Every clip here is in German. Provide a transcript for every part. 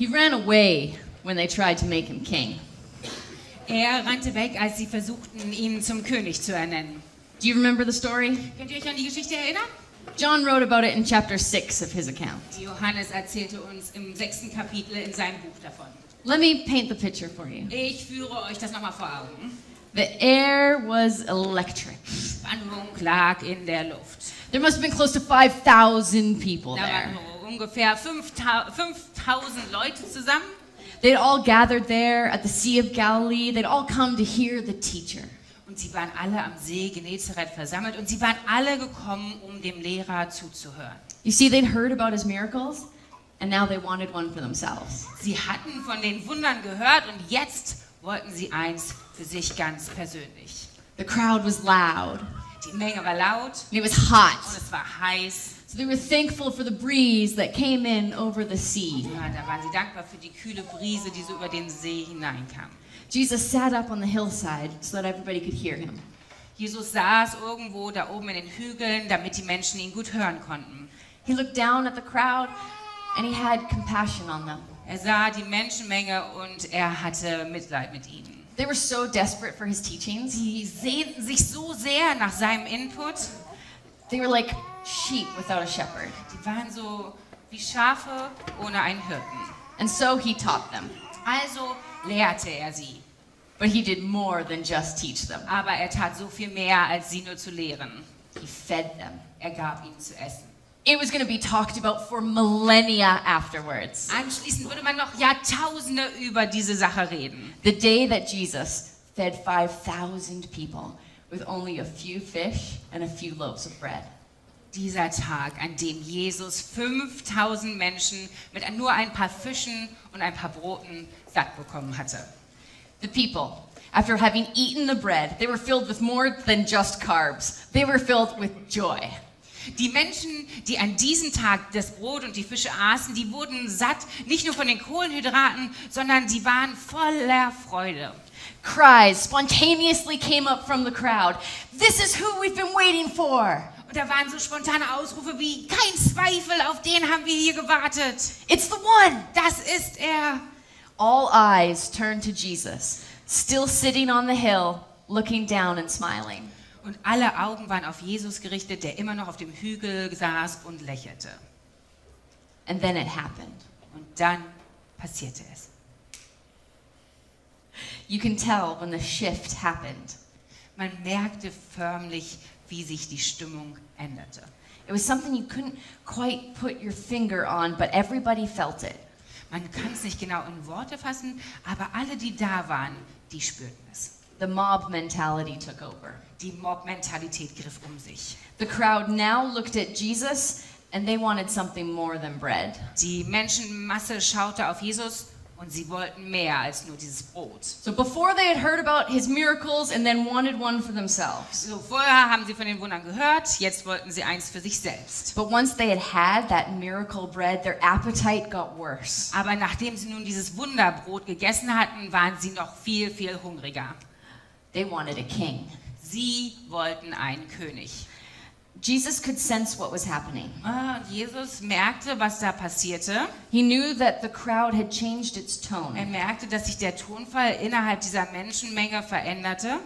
He ran away when they tried to make him king. Er rannte weg, als sie versuchten, ihn zum König zu ernennen. Do you remember the story? Könnt ihr euch an die Geschichte erinnern? John wrote about it in chapter 6 of his account. Johannes erzählte uns im 6. Kapitel in seinem Buch davon. Let me paint the picture for you. Ich führe euch das nochmal vor Augen. The air was electric. Spannung lag in der Luft. There must have been close to 5,000 people Da waren there. so ungefähr 5000 Leute zusammen. They'd all gathered there at the Sea of Galilee. They'd all come to hear the teacher. Und sie waren alle am See Genezareth versammelt und sie waren alle gekommen, um dem Lehrer zuzuhören. You see, they'd heard about his miracles, and now they wanted one for themselves. Sie hatten von den Wundern gehört und jetzt wollten sie eins für sich ganz persönlich. The crowd was loud, Die Menge war laut and it was hot. und es war heiß. So they were thankful for the breeze that came in over the sea. Ja, da waren sie dankbar für die kühle Brise, die so über den See hineinkam. Jesus sat up on the hillside so that everybody could hear him. Jesus saß irgendwo da oben in den Hügeln, damit die Menschen ihn gut hören konnten. He looked down at the crowd, and he had compassion on them. Er sah die Menschenmenge und er hatte Mitleid mit ihnen. They were so desperate for his teachings. Sie sehnten sich so sehr nach seinem Input. They were like sheep without a shepherd. Die waren so wie Schafe ohne einen Hirten. And so he taught them. Also lehrte er sie. But he did more than just teach them. Aber er tat so viel mehr, als sie nur zu lehren. He fed them. Er gab ihnen zu essen. It was going to be talked about for millennia afterwards. Anschließend würde man noch Jahrtausende über diese Sache reden. The day that Jesus fed 5,000 people with only a few fish and a few loaves of bread. Dieser Tag, an dem Jesus 5000 Menschen mit nur ein paar Fischen und ein paar Broten satt bekommen hatte. The people, after having eaten the bread, they were filled with more than just carbs. They were filled with joy. Die Menschen, die an diesem Tag das Brot und die Fische aßen, die wurden satt, nicht nur von den Kohlenhydraten, sondern sie waren voller Freude. Cries spontaneously came up from the crowd. This is who we've been waiting for. Und da waren so spontane Ausrufe wie, kein Zweifel, auf den haben wir hier gewartet. It's the one. Das ist er. All eyes turned to Jesus, still sitting on the hill, looking down and smiling. Und alle Augen waren auf Jesus gerichtet, der immer noch auf dem Hügel saß und lächelte. And then it happened. Und dann passierte es. You can tell when the shift happened. Man merkte förmlich, wie sich die Stimmung änderte. It was something you couldn't quite put your finger on, but everybody felt it. Man kann es nicht genau in Worte fassen, aber alle, die da waren, die spürten es. The mob mentality took over. Die Mob-Mentalität griff um sich. The crowd now looked at Jesus and they wanted something more than bread. Die Menschenmasse schaute auf Jesus und sie wollten mehr als nur dieses Brot. So before they had heard about his miracles and then wanted one for themselves. So, vorher haben sie von den Wundern gehört, jetzt wollten sie eins für sich selbst. But once they had that miracle bread, their appetite got worse. Aber nachdem sie nun dieses Wunderbrot gegessen hatten, waren sie noch viel, viel hungriger. They wanted a king. Sie wollten einen König. Jesus could sense what was happening. Und Jesus merkte, was da passierte. He knew that the crowd had changed its Er tone. merkte, dass sich der Tonfall innerhalb dieser Menschenmenge veränderte.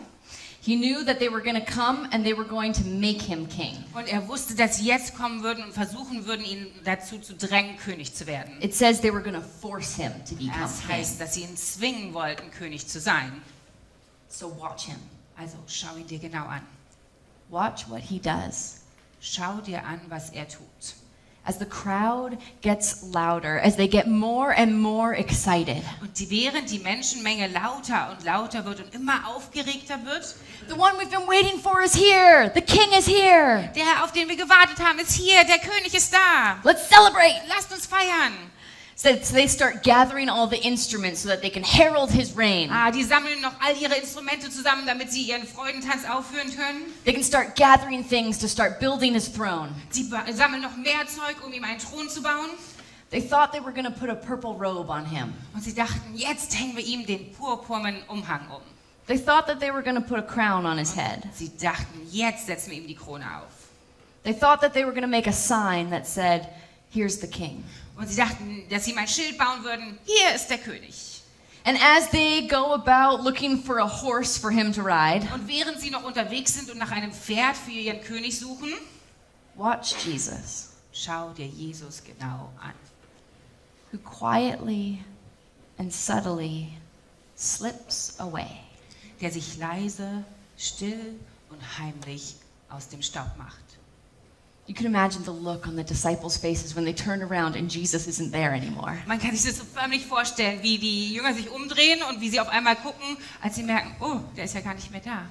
He knew that they were going to come and they were going to make him king. Und er wusste, dass sie jetzt kommen würden und versuchen würden, ihn dazu zu drängen, König zu werden. It says they were going to force him to become Das king. heißt, dass sie ihn zwingen wollten, König zu sein. So watch him. Also schau ihn dir genau an. Watch what he does. Schau dir an, was er tut. As the crowd gets louder, as they get more and more excited, Und während die Menschenmenge lauter und lauter wird und immer aufgeregter wird, the one we've been waiting for is here. The king is here. der, auf den wir gewartet haben, ist hier, der König ist da. Let's celebrate. Lasst uns feiern. So they start gathering all the instruments so that they can herald his reign. Die sammeln noch all ihre Instrumente zusammen, damit sie ihren Freudentanz aufführen können. They can start gathering things to start building his throne. Sie sammeln noch mehr Zeug, um ihm einen Thron zu bauen. They thought they were going to put a purple robe on him. Und sie dachten, jetzt hängen wir ihm den purpurnen Umhang um. They thought that they were going to put a crown on his head. Sie dachten, jetzt setzen wir ihm die Krone auf. They thought that they were going to make a sign that said, here's the king. Und sie dachten, dass sie mal ein Schild bauen würden. Hier ist der König. And as they go about looking for a horse for him to ride, Und während sie noch unterwegs sind und nach einem Pferd für ihren König suchen, watch Jesus, schau dir Jesus genau an. who quietly and subtly slips away. Der sich leise, still und heimlich aus dem Staub macht. You can imagine the look on the disciples' faces when they turn around and Jesus isn't there anymore. Man kann sich das so förmlich vorstellen, wie die Jünger sich umdrehen und wie sie auf einmal gucken, als sie merken, oh, der ist ja gar nicht mehr da.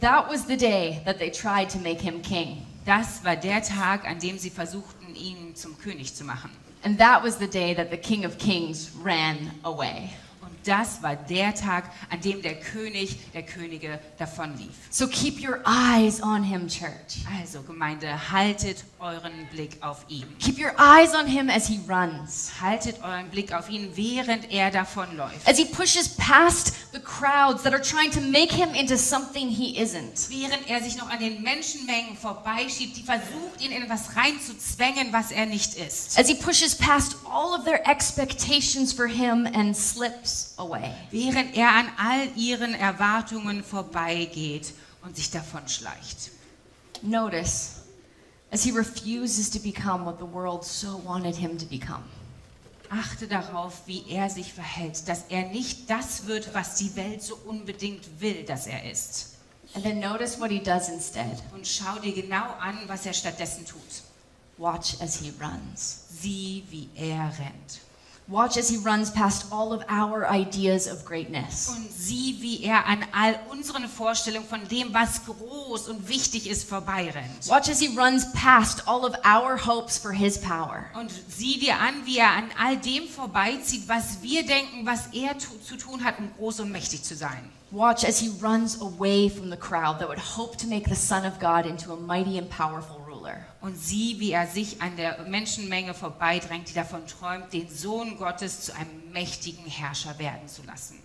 That was the day that they tried to make him king. Das war der Tag, an dem sie versuchten, ihn zum König zu machen. And that was the day that the King of Kings ran away. Und das war der Tag, an dem der König der Könige davonlief. So keep your eyes on him, church. Also Gemeinde, haltet euren Blick auf ihn. Keep your eyes on him as he runs. Haltet euren Blick auf ihn, während er davonläuft. As he pushes past the crowds that are trying to make him into something he isn't. Während er sich noch an den Menschenmengen vorbeischiebt, die versucht, ihn in etwas reinzuzwängen, was er nicht ist. As he pushes past all of their expectations for him and slips away. Während er an all ihren Erwartungen vorbeigeht und sich davonschleicht. Notice as he refuses to become what the world so wanted him to become. Achte darauf, wie er sich verhält, dass er nicht das wird, was die Welt so unbedingt will, dass er ist. And then notice what he does instead. Und schau dir genau an, was er stattdessen tut. Watch as he runs. Sieh, wie er rennt. Watch as he runs past all of our ideas of greatness. Und sieh, wie er an all unseren Vorstellungen von dem, was groß und wichtig ist, vorbeirennt. Watch as he runs past all of our hopes for his power. Und sieh dir an, wie er an all dem vorbeizieht, was wir denken, was er zu tun hat, um groß und mächtig zu sein. Watch as he runs away from the crowd that would hope to make the Son of God into a mighty and powerful ruler. Und sieh, wie er sich an der Menschenmenge vorbeidrängt, die davon träumt, den Sohn Gottes zu einem mächtigen Herrscher werden zu lassen.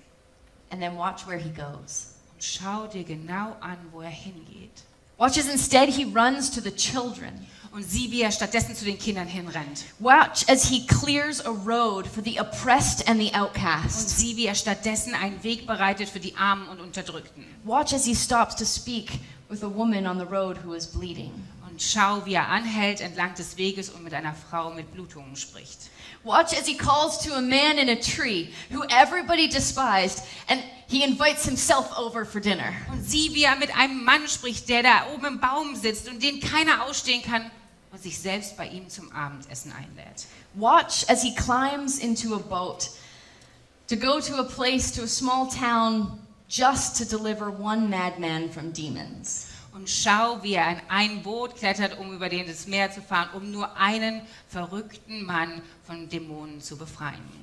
And then watch where he goes. Und schau dir genau an, wo er hingeht. Watch as instead he runs to the children. Und sieh, wie er stattdessen zu den Kindern hinrennt. Watch as he clears a road for the oppressed and the Und outcast. sieh, wie er stattdessen einen Weg bereitet für die Armen und Unterdrückten. Watch as he stops to speak with a woman on the road who is bleeding. Und schau, wie er anhält entlang des Weges und mit einer Frau mit Blutungen spricht. Watch as he calls to a man in a tree who everybody despised, and he invites himself over for dinner. Und sieh, wie er mit einem Mann spricht, der da oben im Baum sitzt und den keiner ausstehen kann und sich selbst bei ihm zum Abendessen einlädt. Watch as he climbs into a boat to go to a place, to a small town, just to deliver one madman from demons. Und schau, wie er in ein Boot klettert, um über das Meer zu fahren, um nur einen verrückten Mann von Dämonen zu befreien.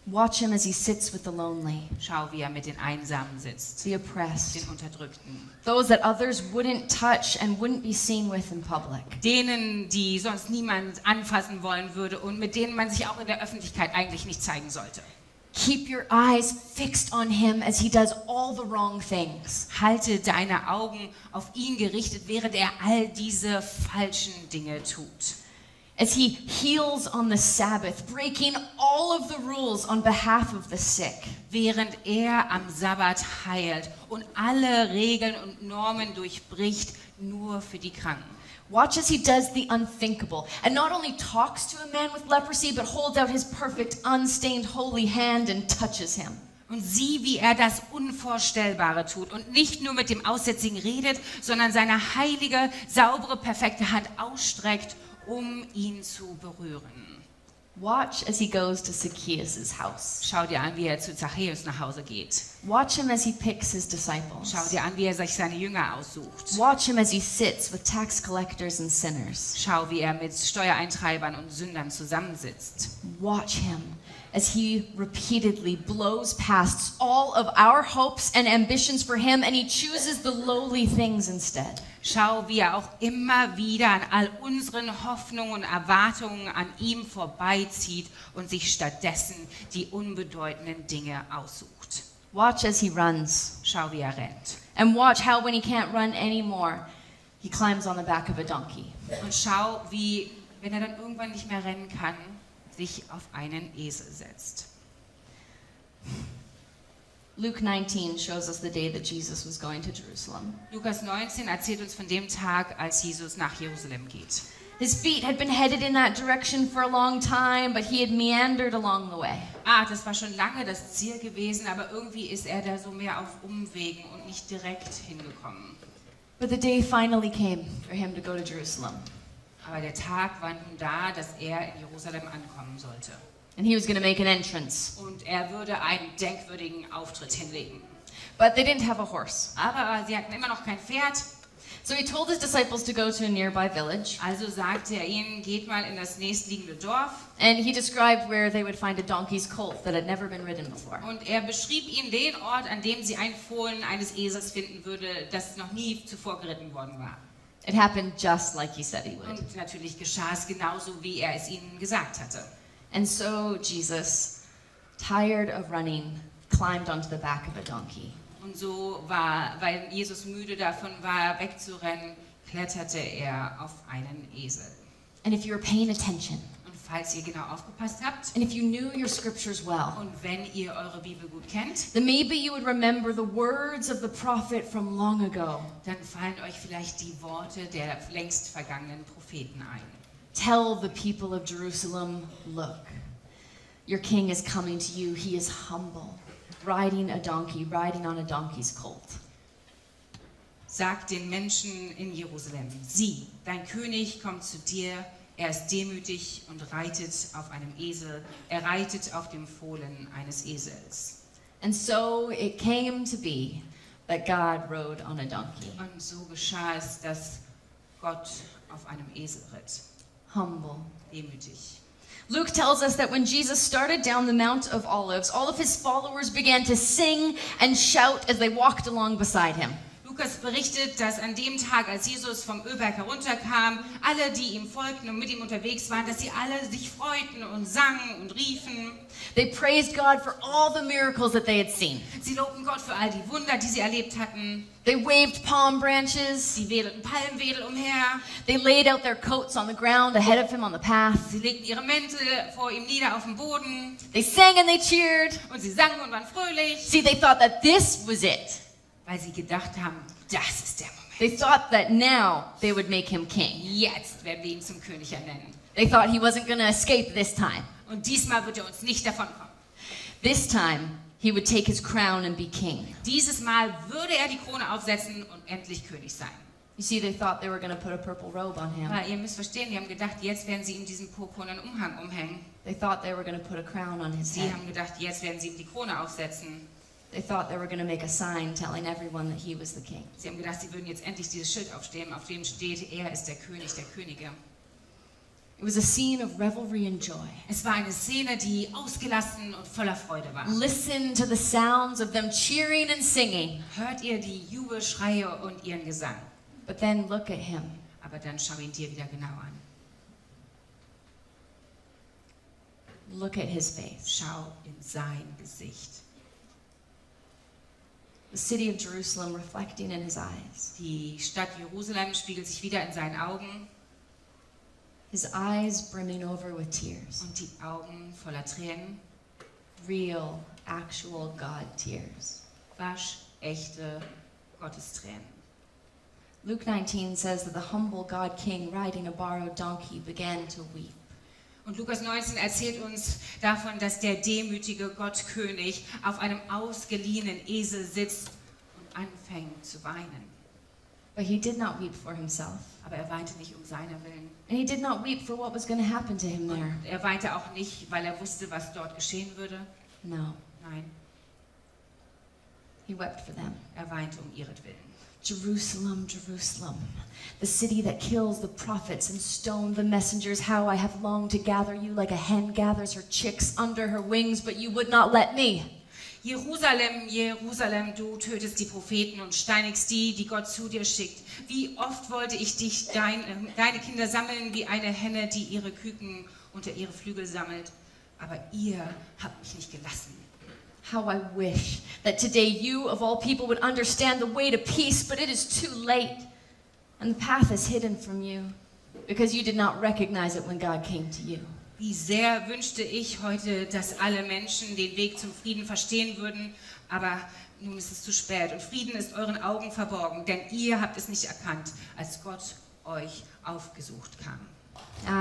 Watch him as he sits with the lonely, Schau, wie er mit den Einsamen sitzt, the oppressed, den Unterdrückten, those that others wouldn't touch and wouldn't be seen with in public. denen, die sonst niemand anfassen wollen würde und mit denen man sich auch in der Öffentlichkeit eigentlich nicht zeigen sollte. Keep your eyes fixed on him as he does all the wrong things. Halte deine Augen auf ihn gerichtet, während er all diese falschen Dinge tut. As he heals on the Sabbath, breaking all of the rules on behalf of the sick. Während er am Sabbat heilt und alle Regeln und Normen durchbricht, nur für die Kranken. Watch as he does the unthinkable and not only talks to a man with leprosy, but holds out his perfect, unstained, holy hand and touches him. Und sieh, wie er das Unvorstellbare tut und nicht nur mit dem Aussätzigen redet, sondern seine heilige, saubere, perfekte Hand ausstreckt, um ihn zu berühren. Watch as he goes to Zacchaeus' house. Schau dir an, wie er zu Zachäus nach Hause geht. Watch him as he picks his disciples. Schau dir an, wie er sich seine Jünger aussucht. Watch him as he sits with tax collectors and sinners. Schau, wie er mit Steuereintreibern und Sündern zusammensitzt. Watch him as he repeatedly blows past all of our hopes and ambitions for him, and he chooses the lowly things instead. Schau, wie er auch immer wieder an all unseren Hoffnungen und Erwartungen an ihm vorbeizieht und sich stattdessen die unbedeutenden Dinge aussucht. Watch as he runs, Schau, wie er rennt. and watch how when he can't run anymore, he climbs on the back of a donkey. Und schau, wie wenn er dann irgendwann nicht mehr rennen kann, sich auf einen Esel setzt. Luke 19 shows us the day that Jesus was going to Jerusalem. Lukas 19 erzählt uns von dem Tag, als Jesus nach Jerusalem geht. His feet had been headed in that direction for a long time, but he had meandered along the way. Das war schon lange das Ziel gewesen, aber irgendwie ist er da so mehr auf Umwegen und nicht direkt hingekommen. But the day finally came for him to go to Jerusalem. Aber der Tag war nun da, dass er in Jerusalem ankommen sollte. And he was going to make an entrance. Und er würde einen denkwürdigen Auftritt hinlegen. But they didn't have a horse. Aber sie hatten immer noch kein Pferd. So he told his disciples to go to a nearby village. Also sagte er ihnen, geht mal in das nächstliegende Dorf. And he described where they would find a donkey's colt that had never been ridden before. Und er beschrieb ihnen den Ort, an dem sie ein Fohlen eines Esels finden würde, das noch nie zuvor geritten worden war. It happened just like he said he would. Und natürlich geschah es genauso, wie er es ihnen gesagt hatte. And so Jesus, tired of running, climbed onto the back of a donkey. Und so war, weil Jesus müde davon war, wegzurennen, kletterte er auf einen Esel. And if you were paying attention, Und falls ihr genau aufgepasst habt, and if you knew your scriptures well, und wenn ihr eure Bibel gut kennt, then maybe you would remember the words of the prophet from long ago. dann fallen euch vielleicht die Worte der längst vergangenen Propheten ein. Tell the people of Jerusalem, look, your king is coming to you. He is humble, riding on a donkey's colt. Sagt den Menschen in Jerusalem, sieh, dein König kommt zu dir, er ist demütig und reitet auf einem Esel, er reitet auf dem Fohlen eines Esels. And so it came to be that God rode on a donkey. Und so geschah es, dass Gott auf einem Esel ritt, Humble. demütig. Luke tells us that when Jesus started down the Mount of Olives, all of his followers began to sing and shout as they walked along beside him. Lukas berichtet, dass an dem Tag, als Jesus vom Ölberg herunterkam, alle, die ihm folgten und mit ihm unterwegs waren, dass sie alle sich freuten und sangen und riefen. They praised God for all the miracles that they had seen. Sie lobten Gott für all die Wunder, die sie erlebt hatten. They waved palm branches. Sie wedelten Palmwedel umher. They laid out their coats on the ground ahead of him on the path. Sie legten ihre Mäntel vor ihm nieder auf den Boden. They sang and they cheered. Und sie sangen und waren fröhlich. See, they thought that this was it. Weil sie gedacht haben, das ist der Moment. They thought that now they would make him king. Jetzt werden wir ihn zum König ernennen. They thought he wasn't going to escape this time. Und diesmal wird er uns nicht davonkommen. This time, he would take his crown and be king. Dieses Mal würde er die Krone aufsetzen und endlich König sein. You see, they thought they were going to put a purple robe on him. Aber ihr müsst verstehen, die haben gedacht, jetzt werden sie ihm diesen purpurnen Umhang umhängen. They thought they were going to put a crown on his Sie head. haben gedacht, jetzt werden sie ihm die Krone aufsetzen. They thought they were going to make a sign telling everyone that he was the king. Sie haben gedacht, sie würden jetzt endlich dieses Schild aufstehen, auf dem steht, er ist der König der Könige. It was a scene of revelry and joy. Es war eine Szene, die ausgelassen und voller Freude war. Listen to the sounds of them cheering and singing. Hört ihr die Jubelschreie und ihren Gesang. But then look at him. Aber dann schau ihn dir wieder genau an. Look at his face. Schau in sein Gesicht. The city of Jerusalem reflecting in his eyes. Die Stadt Jerusalem spiegelt sich wieder in seinen Augen. His eyes brimming over with tears. Und die Augen voller Tränen. Real, actual God tears. Waschechte Gottestränen. Luke 19 says that the humble God king riding a borrowed donkey began to weep. Und Lukas 19 erzählt uns davon, dass der demütige Gottkönig auf einem ausgeliehenen Esel sitzt und anfängt zu weinen. But he did not weep for himself. Aber er weinte nicht um seiner Willen. And he did not weep for what was going to happen to him there. Und er weinte auch nicht, weil er wusste, was dort geschehen würde. No, Nein, he wept for them. er weinte um ihretwillen. Jerusalem, Jerusalem, the city that kills the prophets and stoned the messengers, how I have longed to gather you like a hen gathers her chicks under her wings, but you would not let me. Jerusalem, Jerusalem, du tötest die Propheten und steinigst die, die Gott zu dir schickt. Wie oft wollte ich dich, deine Kinder sammeln, wie eine Henne, die ihre Küken unter ihre Flügel sammelt. Aber ihr habt mich nicht gelassen. How I wish that today you, of all people, would understand the way to peace, but it is too late, and the path is hidden from you. because you did not recognize it when God came to you. Wie sehr wünschte ich heute, dass alle Menschen den Weg zum Frieden verstehen würden, aber nun ist es zu spät und Frieden ist euren Augen verborgen, denn ihr habt es nicht erkannt, als Gott euch aufgesucht kam.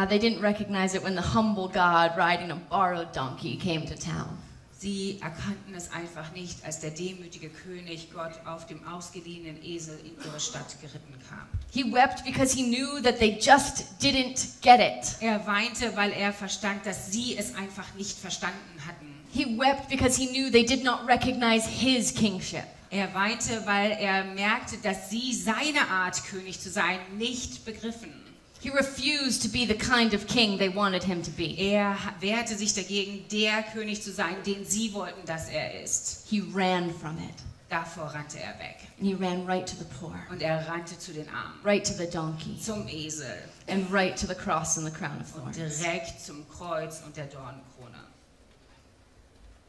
They didn't recognize it when the humble God riding a borrowed donkey came to town. Sie erkannten es einfach nicht, als der demütige König Gott auf dem ausgeliehenen Esel in ihre Stadt geritten kam. He wept because he knew that they just didn't get it. Er weinte, weil er verstand, dass sie es einfach nicht verstanden hatten. He wept because he knew they did not recognize his kingship. Er weinte, weil er merkte, dass sie seine Art, König zu sein, nicht begriffen. He refused to be the kind of king they wanted him to be. Er wehrte sich dagegen, der König zu sein, den sie wollten, dass er ist. He ran from it. Davor rannte er weg. And he ran right to the poor, Und er rannte zu den Armen, right to the donkey, zum Esel and right to the cross and the crown of und thorns. direkt zum Kreuz und der Dornenkrone.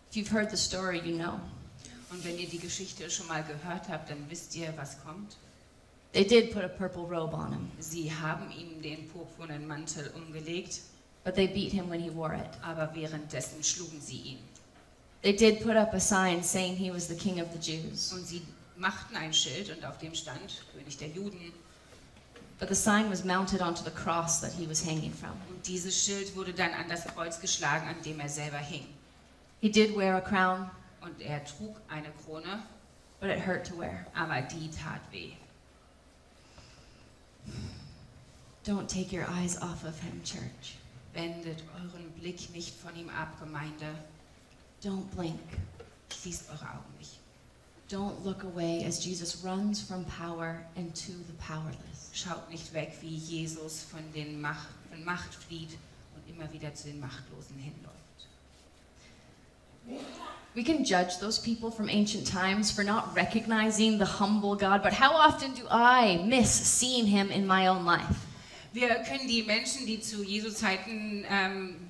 If you've heard the story, you know. Und wenn ihr die Geschichte schon mal gehört habt, dann wisst ihr, was kommt. They did put a purple robe on him, Sie haben ihm den purpurnen Mantel umgelegt, but they beat him when he wore it. aber währenddessen schlugen sie ihn. They did put up a sign saying he was the king of the Jews, Und sie machten ein Schild und auf dem stand König der Juden. but the sign was mounted onto the cross that he was hanging from. Und dieses Schild wurde dann an das Kreuz geschlagen, an dem er selber hing. He did wear a crown, Und er trug eine Krone, but it hurt to wear. aber die tat weh. Don't take your eyes off of him, church. Wendet euren Blick nicht von ihm ab, Gemeinde. Don't blink. Schließt eure Augen nicht. Don't look away as Jesus runs from power into the powerless. Schaut nicht weg, wie Jesus von Macht flieht und immer wieder zu den Machtlosen hinläuft. We can judge those people from ancient times for not recognizing the humble God, but how often do I miss seeing him in my own life? Wir können die Menschen, die zu Jesu Zeiten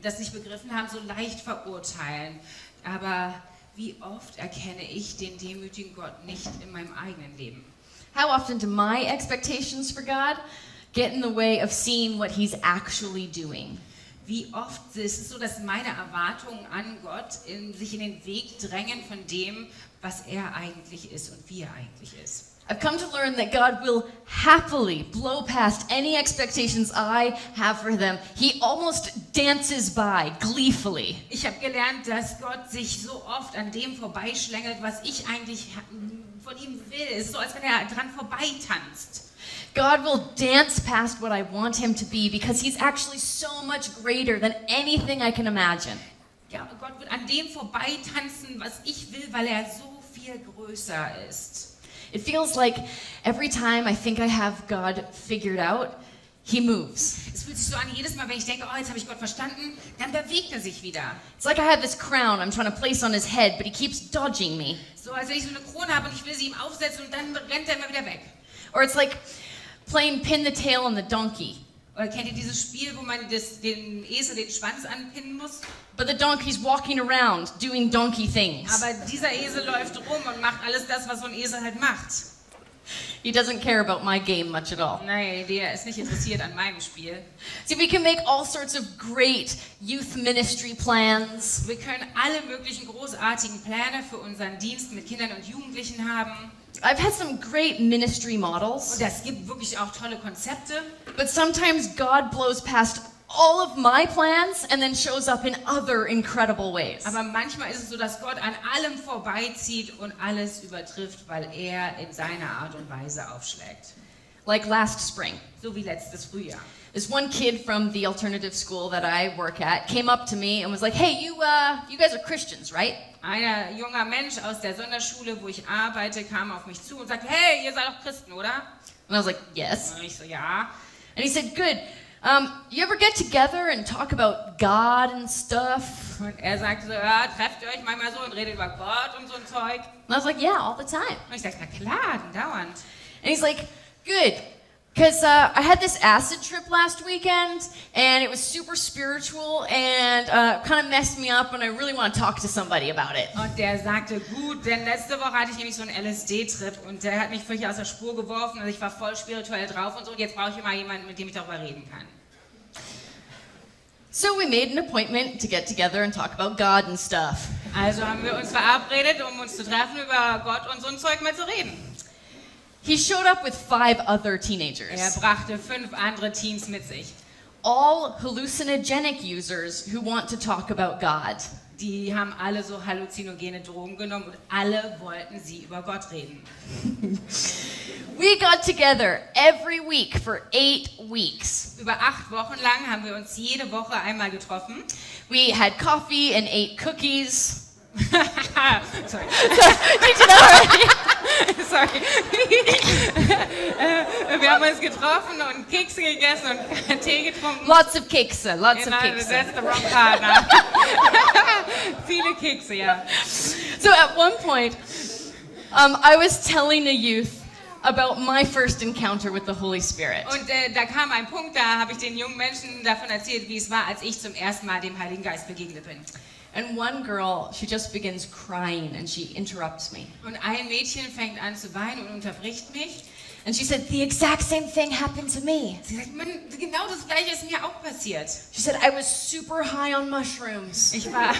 das nicht begriffen haben, so leicht verurteilen. Aber wie oft erkenne ich den demütigen Gott nicht in meinem eigenen Leben? How often do my expectations for God get in the way of seeing what he's actually doing? Wie oft ist es so, dass meine Erwartungen an Gott sich in den Weg drängen von dem, was er eigentlich ist und wie er eigentlich ist. I've come to learn that God will happily blow past any expectations I have for them. He almost dances by gleefully. Ich habe gelernt, dass Gott sich so oft an dem vorbeischlängelt, was ich eigentlich von ihm will. Es ist so, als wenn er dran vorbeitanzt. God will dance past what I want him to be because he's actually so much greater than anything I can imagine. Ja, Gott wird an dem vorbeitanzen, was ich will, weil er so viel größer ist. It feels like every time I think I have God figured out, he moves. Es fühlt sich so an, jedes Mal, wenn ich denke, oh, jetzt habe ich Gott verstanden, dann bewegt er sich wieder. It's like I have this crown I'm trying to place on his head, but he keeps dodging me. So, als wenn ich so eine Krone habe und ich will sie ihm aufsetzen und dann rennt er immer wieder weg. Or it's like playing pin the tail on the donkey. Oder kennt ihr dieses Spiel, wo man den Esel den Schwanz anpinnen muss? But the donkey's walking around doing donkey things. Aber dieser Esel läuft rum und macht alles das, was so ein Esel halt macht. He doesn't care about my game much at all. Nein, der ist nicht interessiert an meinem Spiel. See, we can make all sorts of great youth ministry plans. Wir können alle möglichen großartigen Pläne für unseren Dienst mit Kindern und Jugendlichen haben. I've had some great ministry models. Und es gibt wirklich auch tolle Konzepte. But sometimes God blows past all of my plans and then shows up in other incredible ways. Aber manchmal ist es so, dass Gott an allem vorbeizieht und alles übertrifft, weil er in seiner Art und Weise aufschlägt. Like last spring. So wie letztes Frühjahr. This one kid from the alternative school that I work at came up to me and was like, "Hey, you guys are Christians, right?" Ein junger Mensch aus der Sonderschule, wo ich arbeite, kam auf mich zu und sagte, hey, ihr seid doch Christen, oder? And I was like, "Yes." Und ich so, ja. And he said, "Good. You ever get together and talk about God and stuff?" Und er sagte so, ja, trefft ihr euch manchmal so und redet über Gott und so ein Zeug? And I was like, "Yeah, all the time." Und ich sagte, na klar, dauernd. And he's like, "Good. Because I had this acid trip last weekend, and it was super spiritual, and kind of messed me up, and I really want to talk to somebody about it." Und der sagte, gut, denn letzte Woche hatte ich nämlich so einen LSD-Trip und der hat mich völlig aus der Spur geworfen und ich war voll spirituell drauf und so und jetzt brauche ich immer jemanden, mit dem ich darüber reden kann. So we made an appointment to get together and talk about God and stuff. Also haben wir uns verabredet, um uns zu treffen, über Gott und so ein Zeug mal zu reden. He showed up with 5 other Er teenagers, brachte 5 andere Teens mit sich. all hallucinogenic users who want to talk about God. Die haben alle so halluzinogene Drogen genommen und alle wollten sie über Gott reden. We got together every week for 8 weeks. Über 8 Wochen lang haben wir uns jede Woche einmal getroffen. We had coffee and ate cookies. Sorry. Did you know already? Sorry. Wir haben uns getroffen und Kekse gegessen und Tee getrunken. Lots of cakes, lots of Genau, cakes. that's the wrong part. Ne? Viele Kekse, ja. So at one point, I was telling the youth about my first encounter with the Holy Spirit. Und da kam ein Punkt, da habe ich den jungen Menschen davon erzählt, wie es war, als ich zum ersten Mal dem Heiligen Geist begegnet bin. And one girl, she just begins crying and she interrupts me. Und ein Mädchen fängt an zu weinen und unterbricht mich. And she said, the exact same thing happened to me. Sie sagt, Mann, genau das Gleiche ist mir auch passiert. She said, I was super high on mushrooms. Ich war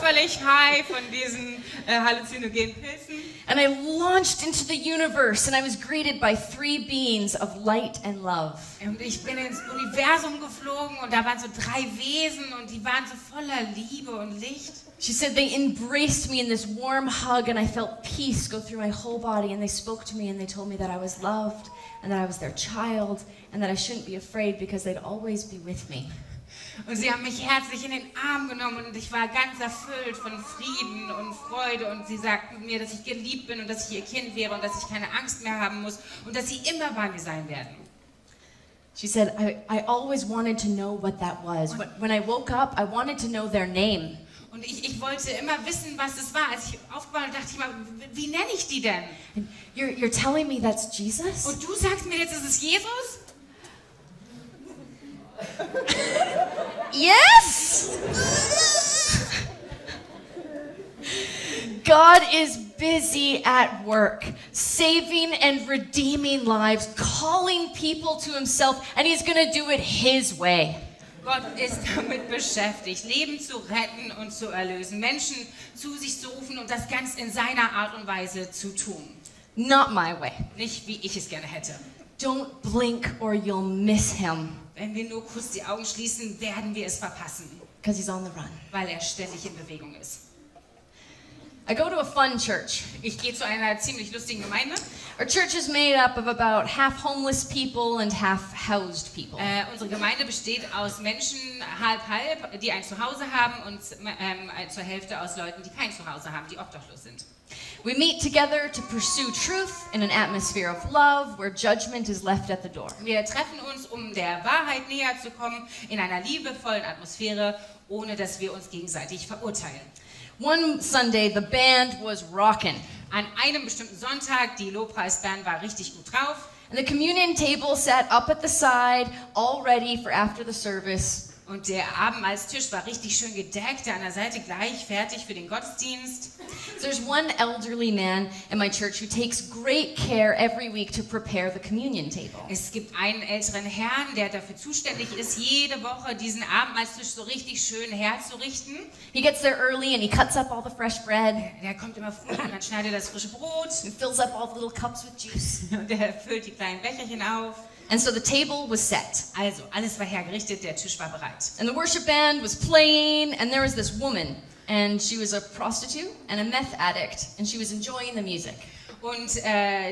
völlig high von diesen halluzinogenen Pilzen. And I launched into the universe and I was greeted by 3 beings of light and love. Und ich bin ins Universum geflogen und da waren so 3 Wesen und die waren so voller Liebe und Licht. She said they embraced me in this warm hug and I felt peace go through my whole body and they spoke to me and they told me that I was loved and that I was their child and that I shouldn't be afraid because they'd always be with me. Und sie haben mich herzlich in den Arm genommen und ich war ganz erfüllt von Frieden und Freude und sie sagten mir, dass ich geliebt bin und dass ich ihr Kind wäre und dass ich keine Angst mehr haben muss und dass sie immer bei mir sein werden. She said, I always wanted to know what that was. When I woke up, I wanted to know their name. Und ich wollte immer wissen, was es war. Als ich aufgewacht bin, dachte ich mal, wie nenne ich die denn? And you're telling me that's Jesus? Und du sagst mir jetzt, es ist Jesus? Yes! God is busy at work, saving and redeeming lives, calling people to himself, and he's going to do it his way. Gott ist damit beschäftigt, Leben zu retten und zu erlösen, Menschen zu sich zu rufen und das ganz in seiner Art und Weise zu tun. Not my way. Nicht, wie ich es gerne hätte. Don't blink or you'll miss him, Wenn wir nur kurz die Augen schließen, werden wir es verpassen, because he's on the run. weil er ständig in Bewegung ist. I go to a fun church. Ich gehe zu einer ziemlich lustigen Gemeinde. Our church is made up of about half homeless people and half housed people. Unsere Gemeinde besteht aus Menschen, halb, die ein Zuhause haben und zur Hälfte aus Leuten, die kein Zuhause haben, die obdachlos sind. We meet together to pursue truth in an atmosphere of love where judgment is left at the door. Wir treffen uns, um der Wahrheit näher zu kommen, in einer liebevollen Atmosphäre, ohne dass wir uns gegenseitig verurteilen. One Sunday, the band was rockin'. An einem bestimmten Sonntag, die Lobpreisband war richtig gut drauf. And the communion table sat up at the side, all ready for after the service. Und der Abendmahlstisch war richtig schön gedeckt, an der Seite gleich fertig für den Gottesdienst. So there's one elderly man in my church who takes great care every week to prepare the communion table. Es gibt einen älteren Herrn, der dafür zuständig ist, jede Woche diesen Abendmahlstisch so richtig schön herzurichten. He gets there early and he cuts up all the fresh bread. Der kommt immer früh und dann schneidet er das frische Brot. He fills up all the little cups with juice. Und der füllt die kleinen Becherchen auf. And so the table was set. Also, alles war hergerichtet, der Tisch war bereit. And the worship band was playing, and there was this woman, and she was a prostitute and a meth addict, and she was enjoying the music. Und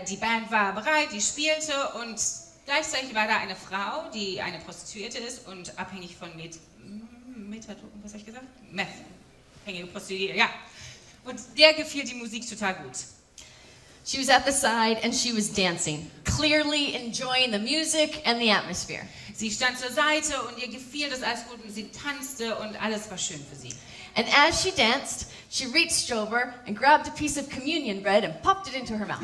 die Band war bereit, die spielte und gleichzeitig war da eine Frau, die eine Prostituierte ist und abhängig von was habe ich gesagt? Meth. Abhängige Prostituierte, ja. Und der gefiel die Musik total gut. She was at the side and she was dancing, clearly enjoying the music and the atmosphere. Sie stand zur Seite und ihr gefiel das alles gut und sie tanzte und alles war schön für sie. And as she danced, she reached over and grabbed a piece of communion bread and popped it into her mouth.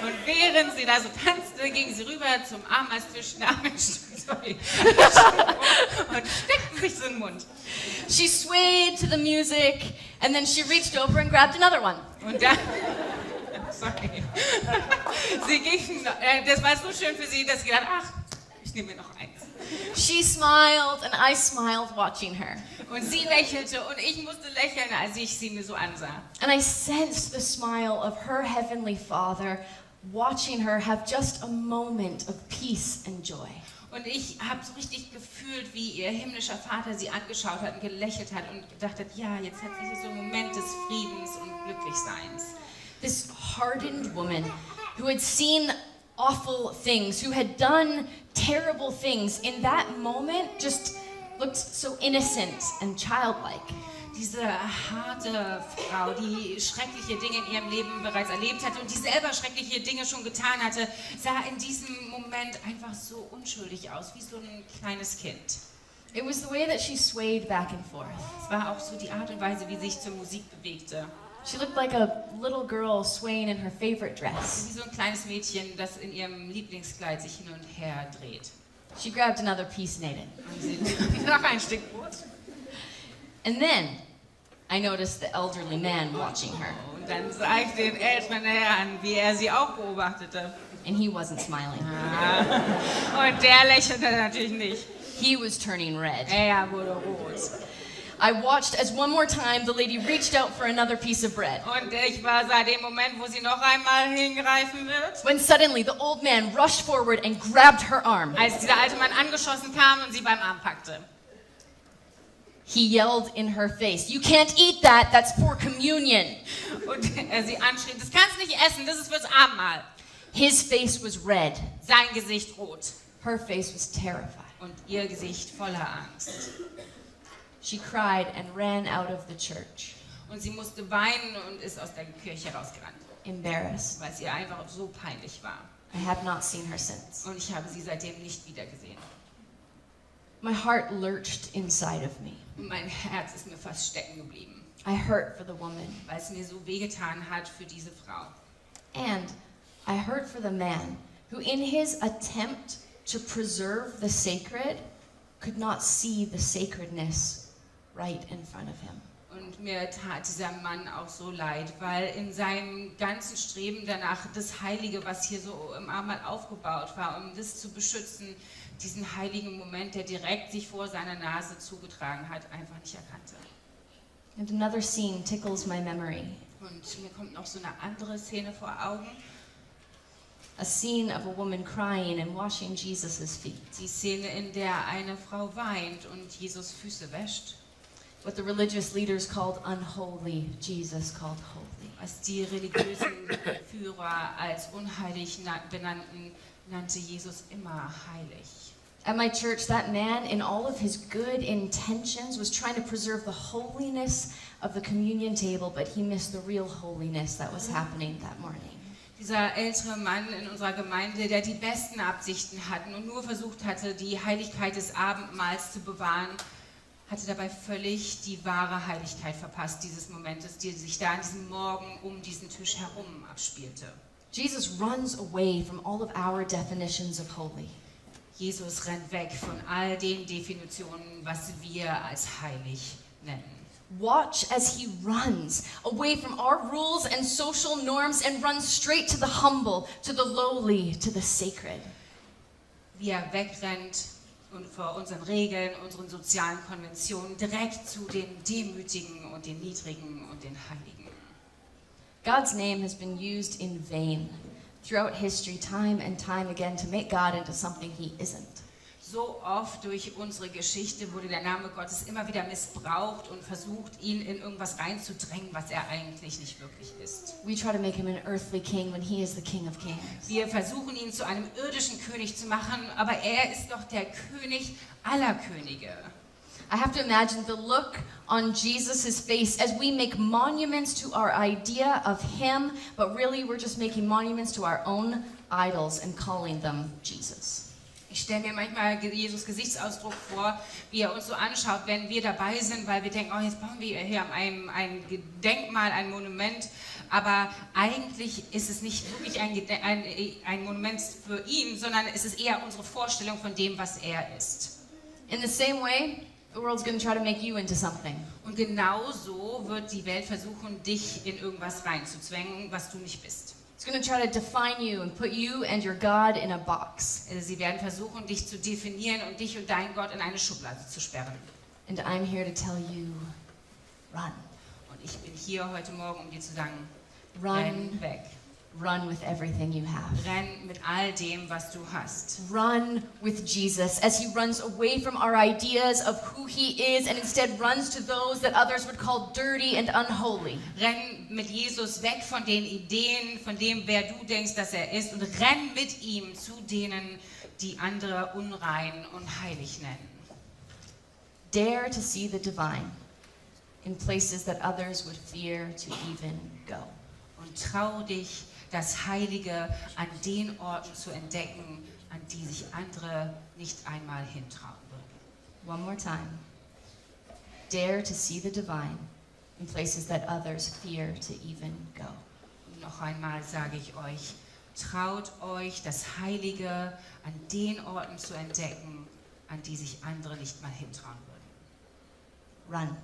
Und während sie da so tanzte, ging sie rüber zum Abendmahlstisch und steckte sich so in den Mund. She swayed to the music and then she reached over and grabbed another one. Und dann, sorry, sie ging, das war so schön für sie, dass sie gedacht, ach, ich nehme mir noch eins. She smiled and I smiled watching her. Und sie lächelte und ich musste lächeln, als ich sie mir so ansah. And I sensed the smile of her heavenly Father watching her have just a moment of peace and joy. Und ich habe so richtig gefühlt, wie ihr himmlischer Vater sie angeschaut hat und gelächelt hat und gedacht hat, ja, jetzt hat sie hier so einen Moment des Friedens und Glücklichseins. This hardened woman who had seen awful things, who had done terrible things, in that moment just looked so innocent and childlike. Diese harte Frau, die schreckliche Dinge in ihrem Leben bereits erlebt hatte und die selber schreckliche Dinge schon getan hatte, sah in diesem Moment einfach so unschuldig aus, wie so ein kleines Kind. It was the way that she swayed back and forth. Es war auch so die Art und Weise, wie sie sich zur Musik bewegte. She looked like a little girl swaying in her favorite dress. Wie so ein kleines Mädchen, das in ihrem Lieblingskleid sich hin und her dreht. She grabbed another piece and ate it. Und sie noch ein Stück Brot. And then I noticed the elderly man watching her, Und dann sah ich den älteren Herrn, wie er sie auch beobachtete. and he wasn't smiling. Und der lächelte natürlich nicht. He was turning red. Er wurde rot. I watched as one more time the lady reached out for another piece of bread. Und ich war seit dem Moment, wo sie noch einmal hingreifen wird, When suddenly the old man rushed forward and grabbed her arm. als dieser alte Mann angeschossen kam und sie beim Arm packte. He yelled in her face, "You can't eat that, that's for communion." Und er sie anschrie, das kannst du nicht essen, das ist fürs Abendmahl. His face was red. Sein Gesicht rot Her face was terrified. und ihr Gesicht voller Angst. She cried and ran out of the church, Und sie musste weinen und ist aus der Kirche rausgerannt, embarrassed. weil es ihr einfach so peinlich war. I have not seen her since. Und ich habe sie seitdem nicht wieder gesehen. My heart lurched inside of me. Und mein Herz ist mir fast stecken geblieben, I hurt for the woman, weil es mir so wehgetan hat für diese Frau. and I hurt for the man who, in his attempt to preserve the sacred, could not see the sacredness right in front of him. Und mir tat dieser Mann auch so leid, weil in seinem ganzen Streben danach, das Heilige, was hier so im Abendmahl aufgebaut war, um das zu beschützen, diesen heiligen Moment, der direkt sich vor seiner Nase zugetragen hat, einfach nicht erkannte. And another scene tickles my memory. Und mir kommt noch so eine andere Szene vor Augen. A scene of a woman crying and washing Jesus' feet. Die Szene, in der eine Frau weint und Jesus Füße wäscht. What the religious leaders called unholy, Jesus called holy. Was die religiösen Führer als unheilig benannten, nannte Jesus immer heilig. At my church, that man, in all of his good intentions, was trying to preserve the holiness of the communion table, but he missed the real holiness that was happening that morning. Dieser ältere Mann in unserer Gemeinde, der die besten Absichten hatte und nur versucht hatte, die Heiligkeit des Abendmahls zu bewahren, hatte dabei völlig die wahre Heiligkeit verpasst, dieses Momentes, die sich da an diesem Morgen um diesen Tisch herum abspielte. Jesus runs away from all of our definitions of holy. Jesus rennt weg von all den Definitionen, was wir als heilig nennen. Watch as he runs away from our rules and social norms and runs straight to the humble, to the lowly, to the sacred. Wie er wegrennt und vor unseren Regeln, unseren sozialen Konventionen direkt zu den Demütigen und den Niedrigen und den Heiligen. God's name has been used in vain throughout history, time and time again, to make God into something he isn't. So oft durch unsere Geschichte wurde der Name Gottes immer wieder missbraucht und versucht, ihn in irgendwas reinzudrängen, was er eigentlich nicht wirklich ist. We try to make him an earthly king when he is the King of Kings. Wir versuchen, ihn zu einem irdischen König zu machen, aber er ist doch der König aller Könige. I have to imagine the look on Jesus' face as we make monuments to our idea of him, but really we're just making monuments to our own idols and calling them Jesus. Ich stelle mir manchmal Jesus' Gesichtsausdruck vor, wie er uns so anschaut, wenn wir dabei sind, weil wir denken, oh, jetzt bauen wir hier ein Gedenkmal, ein Monument, aber eigentlich ist es nicht wirklich ein Monument für ihn, sondern es ist eher unsere Vorstellung von dem, was er ist. In the same way, the world's going to try to make you into something. Und genau so wird die Welt versuchen, dich in irgendwas reinzuzwängen, was du nicht bist. It's going to try to define you and put you and your God in a box. Sie werden versuchen, dich zu definieren und dich und deinen Gott in eine Schublade zu sperren. And I'm here to tell you, run. Und ich bin hier heute Morgen, um dir zu sagen, Run. renn weg. Run with everything you have. Renn mit all dem, was du hast. Run with Jesus as he runs away from our ideas of who he is and instead runs to those that others would call dirty and unholy. Renn mit Jesus weg von den Ideen, von dem, wer du denkst, dass er ist, und renn mit ihm zu denen, die andere unrein und heilig nennen. Dare to see the divine in places that others would fear to even go. Und trau dich, das Heilige an den Orten zu entdecken, an die sich andere nicht einmal hintrauen würden. One more time. Dare to see the divine in places that others fear to even go. Und noch einmal sage ich euch, traut euch, das Heilige an den Orten zu entdecken, an die sich andere nicht mal hintrauen würden. Run.